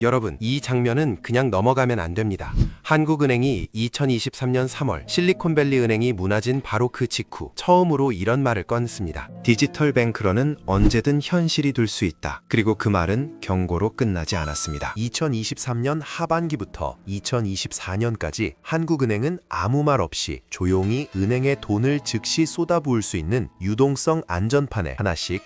여러분, 이 장면은 그냥 넘어가면 안 됩니다. 한국은행이 2023년 3월 실리콘밸리 은행이 무너진 바로 그 직후 처음으로 이런 말을 꺼냈습니다. 디지털 뱅크런은 언제든 현실이 될 수 있다. 그리고 그 말은 경고로 끝나지 않았습니다. 2023년 하반기부터 2024년까지 한국은행은 아무 말 없이 조용히 은행에 돈을 즉시 쏟아부을 수 있는 유동성 안전판을 하나씩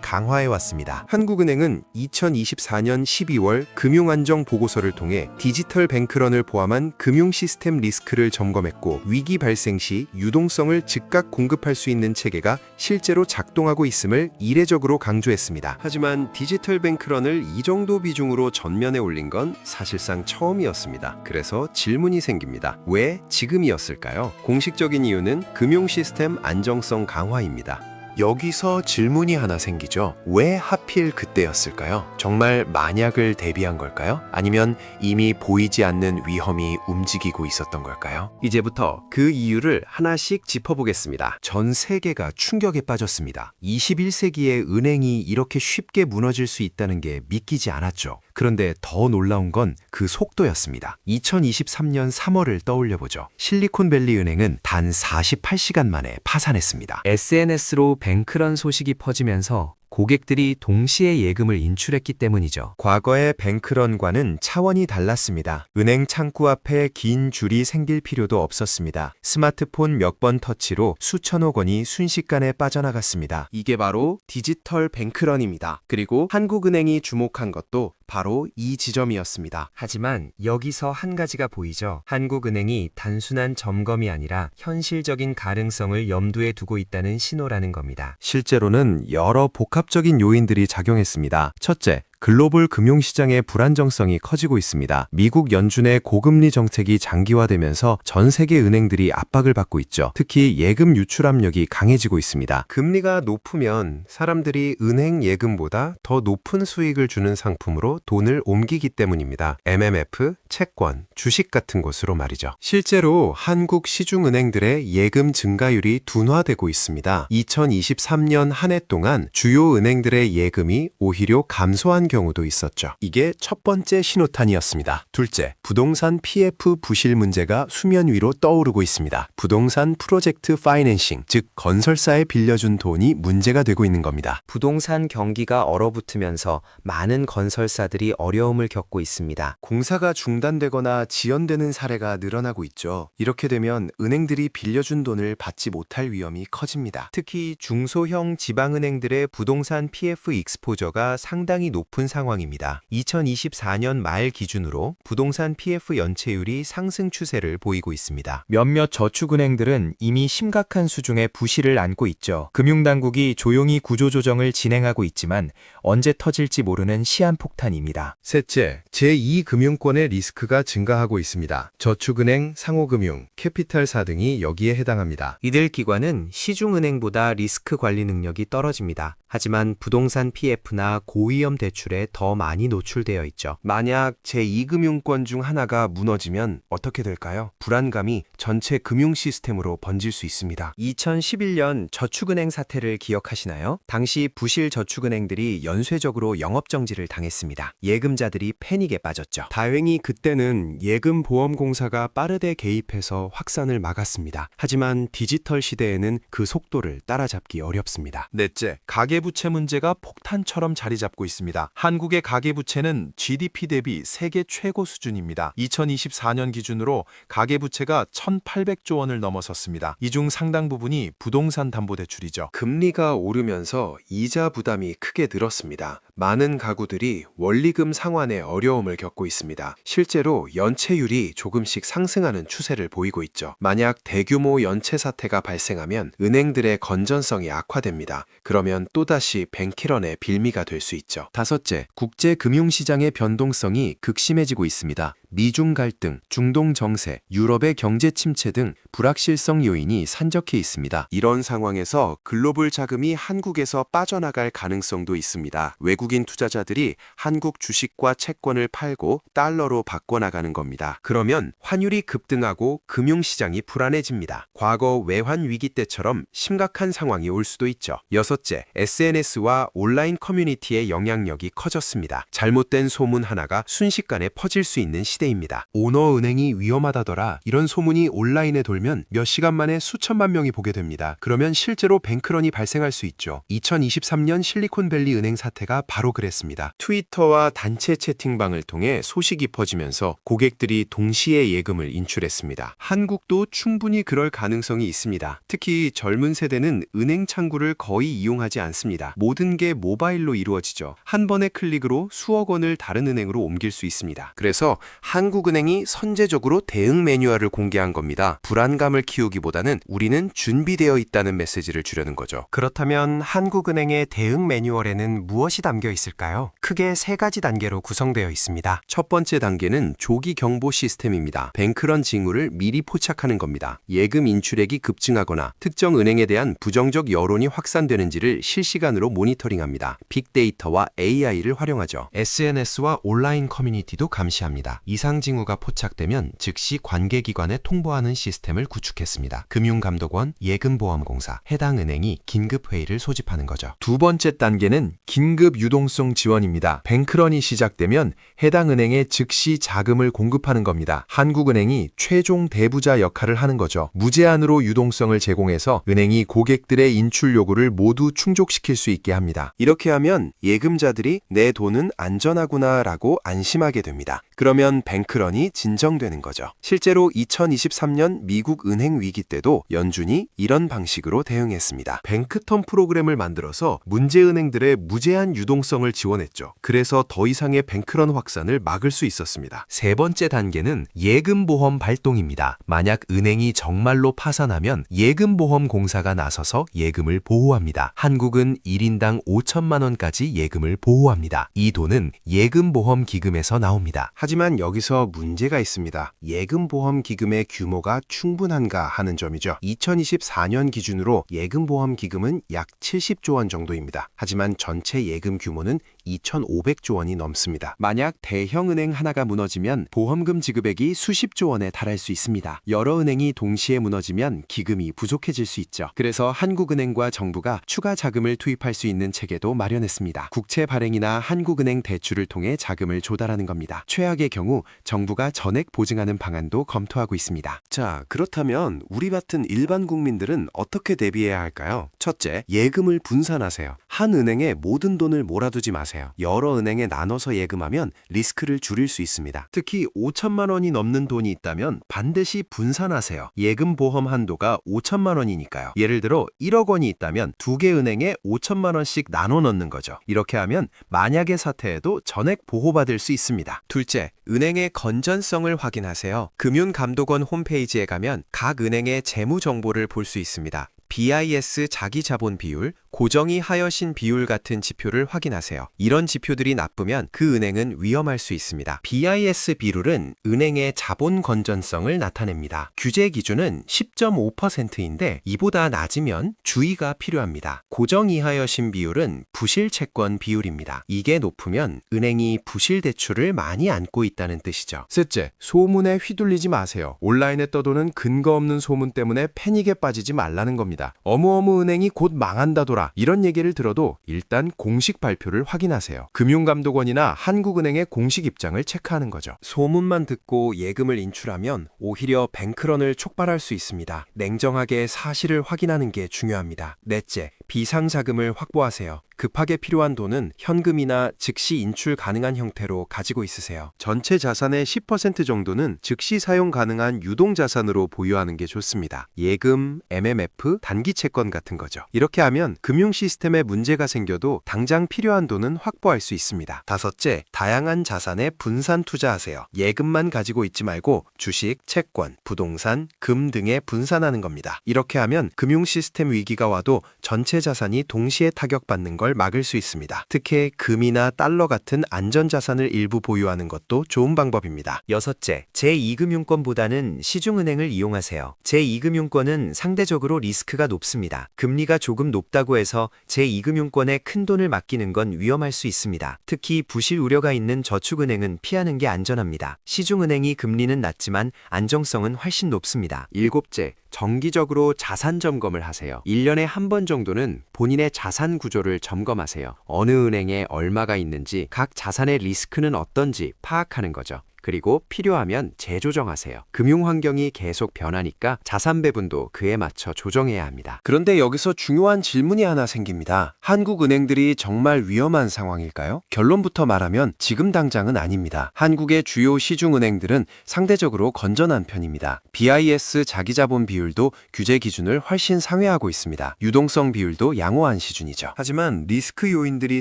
강화해왔습니다. 한국은행은 2024년 12월 금융안정보고서를 통해 디지털 뱅크런을 포함한 금융 시스템 리스크를 점검했고 위기 발생 시 유동성을 즉각 공급할 수 있는 체계가 실제로 작동하고 있음을 이례적으로 강조했습니다. 하지만 디지털 뱅크런을 이 정도 비중으로 전면에 올린 건 사실상 처음이었습니다. 그래서 질문이 생깁니다. 왜 지금이었을까요? 공식적인 이유는 금융 시스템 안정성 강화입니다. 여기서 질문이 하나 생기죠. 왜 하필 그때였을까요? 정말 만약을 대비한 걸까요? 아니면 이미 보이지 않는 위험이 움직이고 있었던 걸까요? 이제부터 그 이유를 하나씩 짚어보겠습니다. 전 세계가 충격에 빠졌습니다. 21세기의 은행이 이렇게 쉽게 무너질 수 있다는 게 믿기지 않았죠. 그런데 더 놀라운 건 그 속도였습니다. 2023년 3월을 떠올려보죠. 실리콘밸리 은행은 단 48시간 만에 파산했습니다. SNS로 뱅크런 소식이 퍼지면서 고객들이 동시에 예금을 인출했기 때문이죠. 과거의 뱅크런과는 차원이 달랐습니다. 은행 창구 앞에 긴 줄이 생길 필요도 없었습니다. 스마트폰 몇 번 터치로 수천억 원이 순식간에 빠져나갔습니다. 이게 바로 디지털 뱅크런입니다. 그리고 한국은행이 주목한 것도 바로 이 지점이었습니다. 하지만 여기서 한 가지가 보이죠. 한국은행이 단순한 점검이 아니라 현실적인 가능성을 염두에 두고 있다는 신호라는 겁니다. 실제로는 여러 복합적인 요인들이 작용했습니다. 첫째, 글로벌 금융시장의 불안정성이 커지고 있습니다. 미국 연준의 고금리 정책이 장기화되면서 전 세계 은행들이 압박을 받고 있죠. 특히 예금 유출 압력이 강해지고 있습니다. 금리가 높으면 사람들이 은행 예금보다 더 높은 수익을 주는 상품으로 돈을 옮기기 때문입니다. MMF, 채권, 주식 같은 곳으로 말이죠. 실제로 한국 시중은행들의 예금 증가율이 둔화되고 있습니다. 2023년 한 해 동안 주요 은행들의 예금이 오히려 감소한 경우도 있었죠. 이게 첫 번째 신호탄이었습니다. 둘째, 부동산 PF 부실 문제가 수면 위로 떠오르고 있습니다. 부동산 프로젝트 파이낸싱, 즉 건설사에 빌려준 돈이 문제가 되고 있는 겁니다. 부동산 경기가 얼어붙으면서 많은 건설사들이 어려움을 겪고 있습니다. 공사가 중단되거나 지연되는 사례가 늘어나고 있죠. 이렇게 되면 은행들이 빌려준 돈을 받지 못할 위험이 커집니다. 특히 중소형 지방은행들의 부동산 PF 익스포저가 상당히 높은 상황입니다. 2024년 말 기준으로 부동산 PF 연체율이 상승 추세를 보이고 있습니다. 몇몇 저축은행들은 이미 심각한 수준의 부실을 안고 있죠. 금융당국이 조용히 구조조정을 진행하고 있지만 언제 터질지 모르는 시한폭탄입니다. 셋째, 제2금융권의 리스크가 증가하고 있습니다. 저축은행, 상호금융, 캐피탈사 등이 여기에 해당합니다. 이들 기관은 시중은행보다 리스크 관리 능력이 떨어집니다. 하지만 부동산 PF나 고위험 대출에 더 많이 노출되어 있죠. 만약 제2금융권 중 하나가 무너지면 어떻게 될까요? 불안감이 전체 금융 시스템으로 번질 수 있습니다. 2011년 저축은행 사태를 기억하시나요? 당시 부실 저축은행들이 연쇄적으로 영업정지를 당했습니다. 예금자들이 패닉에 빠졌죠. 다행히 그때는 예금보험공사가 빠르게 개입해서 확산을 막았습니다. 하지만 디지털 시대에는 그 속도를 따라잡기 어렵습니다. 넷째, 가계부채 문제가 폭탄처럼 자리 잡고 있습니다. 한국의 가계부채는 GDP 대비 세계 최고 수준입니다. 2024년 기준으로 가계부채가 1,800조 원을 넘어섰습니다. 이 중 상당 부분이 부동산 담보대출이죠. 금리가 오르면서 이자 부담이 크게 늘었습니다. 많은 가구들이 원리금 상환에 어려움을 겪고 있습니다. 실제로 연체율이 조금씩 상승하는 추세를 보이고 있죠. 만약 대규모 연체 사태가 발생하면 은행들의 건전성이 악화됩니다. 그러면 또다시 뱅키런의 빌미가 될 수 있죠. 다섯째, 국제 금융시장의 변동성이 극심해지고 있습니다. 미중 갈등, 중동 정세, 유럽의 경제 침체 등 불확실성 요인이 산적해 있습니다. 이런 상황에서 글로벌 자금이 한국에서 빠져나갈 가능성도 있습니다. 외국인 투자자들이 한국 주식과 채권을 팔고 달러로 바꿔나가는 겁니다. 그러면 환율이 급등하고 금융시장이 불안해집니다. 과거 외환 위기 때처럼 심각한 상황이 올 수도 있죠. 여섯째, SNS와 온라인 커뮤니티의 영향력이 커졌습니다. 잘못된 소문 하나가 순식간에 퍼질 수 있는 시대입니다. 오너은행이 위험하다더라. 이런 소문이 온라인에 돌면 몇 시간 만에 수천만 명이 보게 됩니다. 그러면 실제로 뱅크런이 발생할 수 있죠. 2023년 실리콘밸리 은행 사태가 바로 그랬습니다. 트위터와 단체 채팅방을 통해 소식이 퍼지면서 고객들이 동시에 예금을 인출했습니다. 한국도 충분히 그럴 가능성이 있습니다. 특히 젊은 세대는 은행 창구를 거의 이용하지 않습니다. 모든 게 모바일로 이루어지죠. 한 번의 클릭으로 수억 원을 다른 은행으로 옮길 수 있습니다. 그래서 한국은행이 선제적으로 대응 매뉴얼을 공개한 겁니다. 불안감을 키우기보다는 우리는 준비되어 있다는 메시지를 주려는 거죠. 그렇다면 한국은행의 대응 매뉴얼에는 무엇이 담겨 있을까요? 크게 세 가지 단계로 구성되어 있습니다. 첫 번째 단계는 조기 경보 시스템입니다. 뱅크런 징후를 미리 포착하는 겁니다. 예금 인출액이 급증하거나 특정 은행에 대한 부정적 여론이 확산되는지를 실시간으로 모니터링합니다. 빅데이터와 AI를 활용하죠. SNS와 온라인 커뮤니티도 감시합니다. 이상 징후가 포착되면 즉시 관계기관에 통보하는 시스템을 구축했습니다. 금융감독원, 예금보험공사, 해당 은행이 긴급회의를 소집하는 거죠. 두 번째 단계는 긴급 유동성 지원입니다. 뱅크런이 시작되면 해당 은행에 즉시 자금을 공급하는 겁니다. 한국은행이 최종 대부자 역할을 하는 거죠. 무제한으로 유동성을 제공해서 은행이 고객들의 인출 요구를 모두 충족시킬 수 있게 합니다. 이렇게 하면 예금자들이 내 돈은 안전하구나라고 안심하게 됩니다. 그러면 뱅크런이 진정되는 거죠. 실제로 2023년 미국 은행 위기 때도 연준이 이런 방식으로 대응했습니다. 뱅크턴 프로그램을 만들어서 문제은행들의 무제한 유동성을 지원했죠. 그래서 더 이상의 뱅크런 확산을 막을 수 있었습니다. 세 번째 단계는 예금보험 발동입니다. 만약 은행이 정말로 파산하면 예금보험공사가 나서서 예금을 보호합니다. 한국은 1인당 5천만 원까지 예금을 보호합니다. 이 돈은 예금보험기금에서 나옵니다. 하지만 여기서 문제가 있습니다. 예금보험기금의 규모가 충분한가 하는 점이죠. 2024년 기준으로 예금보험기금은 약 70조 원 정도입니다. 하지만 전체 예금 규모는 2,500조 원이 넘습니다. 만약 대형 은행 하나가 무너지면 보험금 지급액이 수십조 원에 달할 수 있습니다. 여러 은행이 동시에 무너지면 기금이 부족해질 수 있죠. 그래서 한국은행과 정부가 추가 자금을 투입할 수 있는 체계도 마련했습니다. 국채 발행이나 한국은행 대출을 통해 자금을 조달하는 겁니다. 최악의 경우 정부가 전액 보증하는 방안도 검토하고 있습니다. 자, 그렇다면 우리 같은 일반 국민들은 어떻게 대비해야 할까요? 첫째, 예금을 분산하세요. 한 은행에 모든 돈을 몰아두지 마세요. 여러 은행에 나눠서 예금하면 리스크를 줄일 수 있습니다. 특히 5천만 원이 넘는 돈이 있다면 반드시 분산하세요. 예금 보험 한도가 5천만 원이니까요. 예를 들어 1억 원이 있다면 두 개 은행에 5천만 원씩 나눠 넣는 거죠. 이렇게 하면 만약의 사태에도 전액 보호받을 수 있습니다. 둘째, 은행의 건전성을 확인하세요. 금융감독원 홈페이지에 가면 각 은행의 재무 정보를 볼 수 있습니다. BIS 자기자본 비율, 고정이 하여신 비율 같은 지표를 확인하세요. 이런 지표들이 나쁘면 그 은행은 위험할 수 있습니다. BIS 비율은 은행의 자본 건전성을 나타냅니다. 규제 기준은 10.5%인데 이보다 낮으면 주의가 필요합니다. 고정 이하여신 비율은 부실 채권 비율입니다. 이게 높으면 은행이 부실 대출을 많이 안고 있다는 뜻이죠. 셋째, 소문에 휘둘리지 마세요. 온라인에 떠도는 근거 없는 소문 때문에 패닉에 빠지지 말라는 겁니다. 어무어무 은행이 곧 망한다더라. 이런 얘기를 들어도 일단 공식 발표를 확인하세요. 금융감독원이나 한국은행의 공식 입장을 체크하는 거죠. 소문만 듣고 예금을 인출하면 오히려 뱅크런을 촉발할 수 있습니다. 냉정하게 사실을 확인하는 게 중요합니다. 넷째, 비상자금을 확보하세요. 급하게 필요한 돈은 현금이나 즉시 인출 가능한 형태로 가지고 있으세요. 전체 자산의 10% 정도는 즉시 사용 가능한 유동자산으로 보유하는 게 좋습니다. 예금, MMF, 단기 채권 같은 거죠. 이렇게 하면 금융 시스템에 문제가 생겨도 당장 필요한 돈은 확보할 수 있습니다. 다섯째, 다양한 자산에 분산 투자하세요. 예금만 가지고 있지 말고 주식, 채권, 부동산, 금 등에 분산하는 겁니다. 이렇게 하면 금융 시스템 위기가 와도 전체 전체 자산이 동시에 타격받는 걸 막을 수 있습니다. 특히 금이나 달러 같은 안전자산을 일부 보유하는 것도 좋은 방법입니다. 여섯째, 제2금융권보다는 시중은행을 이용하세요. 제2금융권은 상대적으로 리스크가 높습니다. 금리가 조금 높다고 해서 제2금융권에 큰 돈을 맡기는 건 위험할 수 있습니다. 특히 부실 우려가 있는 저축은행은 피하는 게 안전합니다. 시중은행이 금리는 낮지만 안정성은 훨씬 높습니다. 일곱째, 정기적으로 자산 점검을 하세요. 1년에 한 번 정도는 본인의 자산 구조를 점검하세요. 어느 은행에 얼마가 있는지, 각 자산의 리스크는 어떤지 파악하는 거죠. 그리고 필요하면 재조정하세요. 금융 환경이 계속 변하니까 자산 배분도 그에 맞춰 조정해야 합니다. 그런데 여기서 중요한 질문이 하나 생깁니다. 한국 은행들이 정말 위험한 상황일까요? 결론부터 말하면 지금 당장은 아닙니다. 한국의 주요 시중 은행들은 상대적으로 건전한 편입니다. BIS 자기자본 비율도 규제 기준을 훨씬 상회하고 있습니다. 유동성 비율도 양호한 시준이죠. 하지만 리스크 요인들이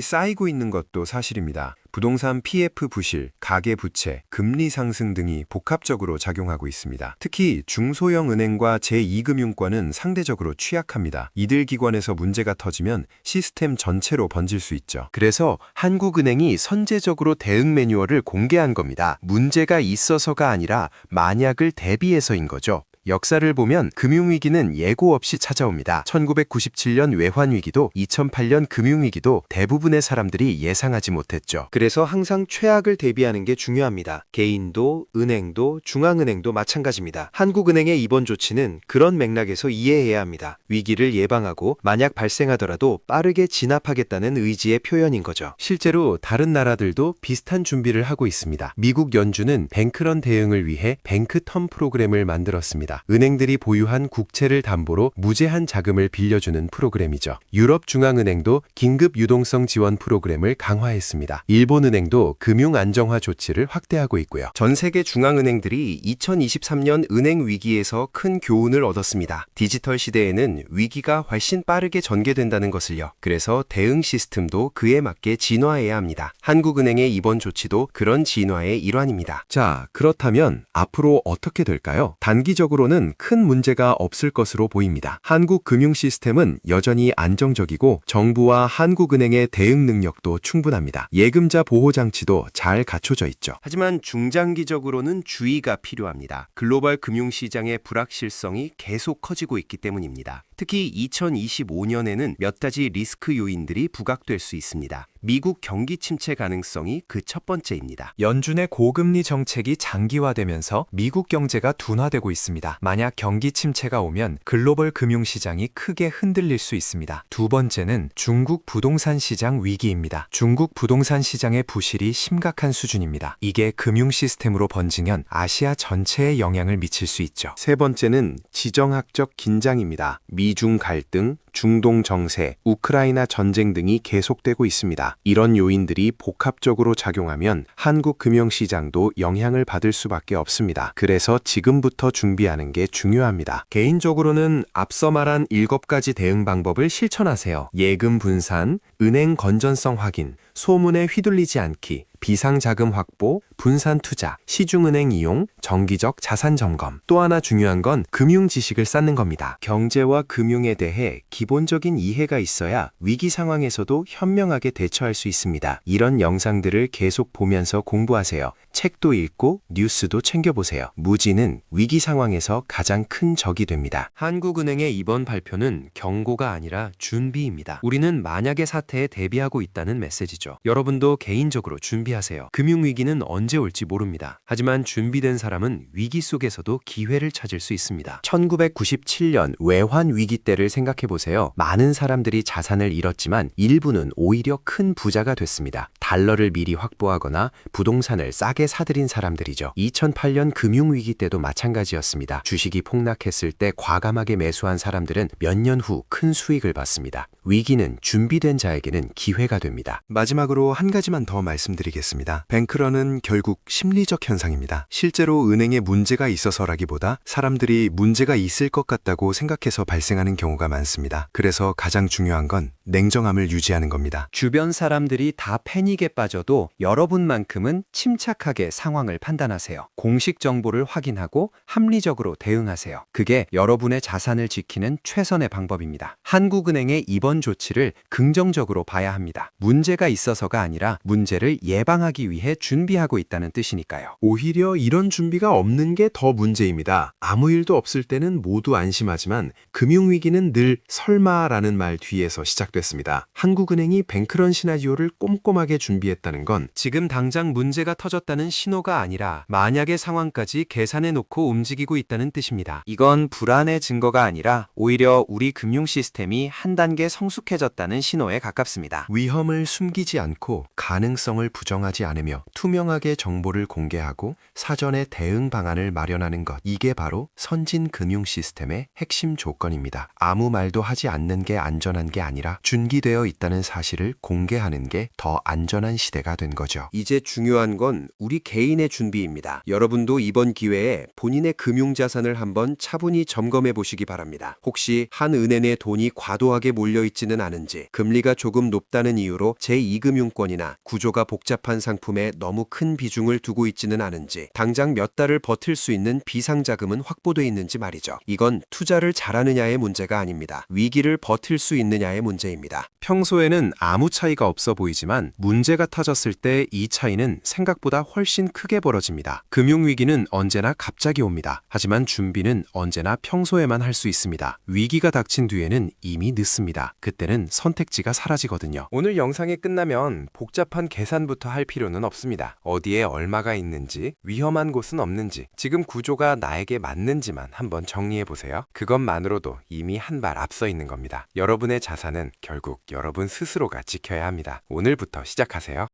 쌓이고 있는 것도 사실입니다. 부동산 PF 부실, 가계 부채, 금리 상승 등이 복합적으로 작용하고 있습니다. 특히 중소형 은행과 제2금융권은 상대적으로 취약합니다. 이들 기관에서 문제가 터지면 시스템 전체로 번질 수 있죠. 그래서 한국은행이 선제적으로 대응 매뉴얼을 공개한 겁니다. 문제가 있어서가 아니라 만약을 대비해서인 거죠. 역사를 보면 금융위기는 예고 없이 찾아옵니다. 1997년 외환위기도 2008년 금융위기도 대부분의 사람들이 예상하지 못했죠. 그래서 항상 최악을 대비하는 게 중요합니다. 개인도, 은행도, 중앙은행도 마찬가지입니다. 한국은행의 이번 조치는 그런 맥락에서 이해해야 합니다. 위기를 예방하고 만약 발생하더라도 빠르게 진압하겠다는 의지의 표현인 거죠. 실제로 다른 나라들도 비슷한 준비를 하고 있습니다. 미국 연준은 뱅크런 대응을 위해 뱅크텀 프로그램을 만들었습니다. 은행들이 보유한 국채를 담보로 무제한 자금을 빌려주는 프로그램이죠. 유럽중앙은행도 긴급 유동성 지원 프로그램을 강화했습니다. 일본은행도 금융 안정화 조치를 확대하고 있고요. 전 세계 중앙은행들이 2023년 은행 위기에서 큰 교훈을 얻었습니다. 디지털 시대에는 위기가 훨씬 빠르게 전개된다는 것을요. 그래서 대응 시스템도 그에 맞게 진화해야 합니다. 한국은행의 이번 조치도 그런 진화의 일환입니다. 자, 그렇다면 앞으로 어떻게 될까요? 단기적으로는 큰 문제가 없을 것으로 보입니다. 한국 금융 시스템은 여전히 안정적이고 정부와 한국은행의 대응 능력도 충분합니다. 예금자 보호 장치도 잘 갖춰져 있죠. 하지만 중장기적으로는 주의가 필요합니다. 글로벌 금융 시장의 불확실성이 계속 커지고 있기 때문입니다. 특히 2025년에는 몇 가지 리스크 요인들이 부각될 수 있습니다. 미국 경기 침체 가능성이 그 첫 번째입니다. 연준의 고금리 정책이 장기화되면서 미국 경제가 둔화되고 있습니다. 만약 경기 침체가 오면 글로벌 금융시장이 크게 흔들릴 수 있습니다. 두 번째는 중국 부동산 시장 위기입니다. 중국 부동산 시장의 부실이 심각한 수준입니다. 이게 금융 시스템으로 번지면 아시아 전체에 영향을 미칠 수 있죠. 세 번째는 지정학적 긴장입니다. 미중 갈등, 중동 정세, 우크라이나 전쟁 등이 계속되고 있습니다. 이런 요인들이 복합적으로 작용하면 한국 금융시장도 영향을 받을 수밖에 없습니다. 그래서 지금부터 준비하는 게 중요합니다. 개인적으로는 앞서 말한 7가지 대응 방법을 실천하세요. 예금 분산, 은행 건전성 확인, 소문에 휘둘리지 않기, 비상자금 확보, 분산 투자, 시중은행 이용, 정기적 자산 점검. 또 하나 중요한 건 금융 지식을 쌓는 겁니다. 경제와 금융에 대해 기본적인 이해가 있어야 위기 상황에서도 현명하게 대처할 수 있습니다. 이런 영상들을 계속 보면서 공부하세요. 책도 읽고 뉴스도 챙겨보세요. 무지는 위기 상황에서 가장 큰 적이 됩니다. 한국은행의 이번 발표는 경고가 아니라 준비입니다. 우리는 만약의 사태에 대비하고 있다는 메시지죠. 여러분도 개인적으로 준비하세요. 금융위기는 언제 올지 모릅니다. 하지만 준비된 사람은 위기 속에서도 기회를 찾을 수 있습니다. 1997년 외환위기 때를 생각해보세요. 많은 사람들이 자산을 잃었지만 일부는 오히려 큰 부자가 됐습니다. 달러를 미리 확보하거나 부동산을 싸게 사들인 사람들이죠. 2008년 금융위기 때도 마찬가지였습니다. 주식이 폭락했을 때 과감하게 매수한 사람들은 몇 년 후 큰 수익을 봤습니다. 위기는 준비된 자에게는 기회가 됩니다. 마지막으로 한 가지만 더 말씀드리겠습니다. 뱅크런은 결국 심리적 현상입니다. 실제로 은행에 문제가 있어서라기보다 사람들이 문제가 있을 것 같다고 생각해서 발생하는 경우가 많습니다. 그래서 가장 중요한 건 냉정함을 유지하는 겁니다. 주변 사람들이 다 패닉에 빠져도 여러분만큼은 침착하게 함께 상황을 판단하세요. 공식 정보를 확인하고 합리적으로 대응하세요. 그게 여러분의 자산을 지키는 최선의 방법입니다. 한국은행의 이번 조치를 긍정적으로 봐야 합니다. 문제가 있어서가 아니라 문제를 예방하기 위해 준비하고 있다는 뜻이니까요. 오히려 이런 준비가 없는 게 더 문제입니다. 아무 일도 없을 때는 모두 안심하지만 금융위기는 늘 설마라는 말 뒤에서 시작됐습니다. 한국은행이 뱅크런 시나리오를 꼼꼼하게 준비했다는 건 지금 당장 문제가 터졌다는 신호가 아니라 만약의 상황까지 계산해 놓고 움직이고 있다는 뜻입니다. 이건 불안의 증거가 아니라 오히려 우리 금융 시스템이 한 단계 성숙해졌다는 신호에 가깝습니다. 위험을 숨기지 않고 가능성을 부정하지 않으며 투명하게 정보를 공개하고 사전에 대응 방안을 마련하는 것. 이게 바로 선진 금융 시스템의 핵심 조건입니다. 아무 말도 하지 않는 게 안전한 게 아니라 준기되어 있다는 사실을 공개하는 게 더 안전한 시대가 된 거죠. 이제 중요한 건 우리 개인의 준비입니다. 여러분도 이번 기회에 본인의 금융자산을 한번 차분히 점검해 보시기 바랍니다. 혹시 한은행에 돈이 과도하게 몰려있지는 않은지, 금리가 조금 높다는 이유로 제2금융권이나 구조가 복잡한 상품에 너무 큰 비중을 두고 있지는 않은지, 당장 몇 달을 버틸 수 있는 비상자금은 확보돼 있는지 말이죠. 이건 투자를 잘하느냐의 문제가 아닙니다. 위기를 버틸 수 있느냐의 문제입니다. 평소에는 아무 차이가 없어 보이지만 문제가 터졌을 때 이 차이는 생각보다 훨씬 크게 벌어집니다. 금융위기는 언제나 갑자기 옵니다. 하지만 준비는 언제나 평소에만 할 수 있습니다. 위기가 닥친 뒤에는 이미 늦습니다. 그때는 선택지가 사라지거든요. 오늘 영상이 끝나면 복잡한 계산부터 할 필요는 없습니다. 어디에 얼마가 있는지, 위험한 곳은 없는지, 지금 구조가 나에게 맞는지만 한번 정리해 보세요. 그것만으로도 이미 한 발 앞서 있는 겁니다. 여러분의 자산은 결국 여러분 스스로가 지켜야 합니다. 오늘부터 시작하세요.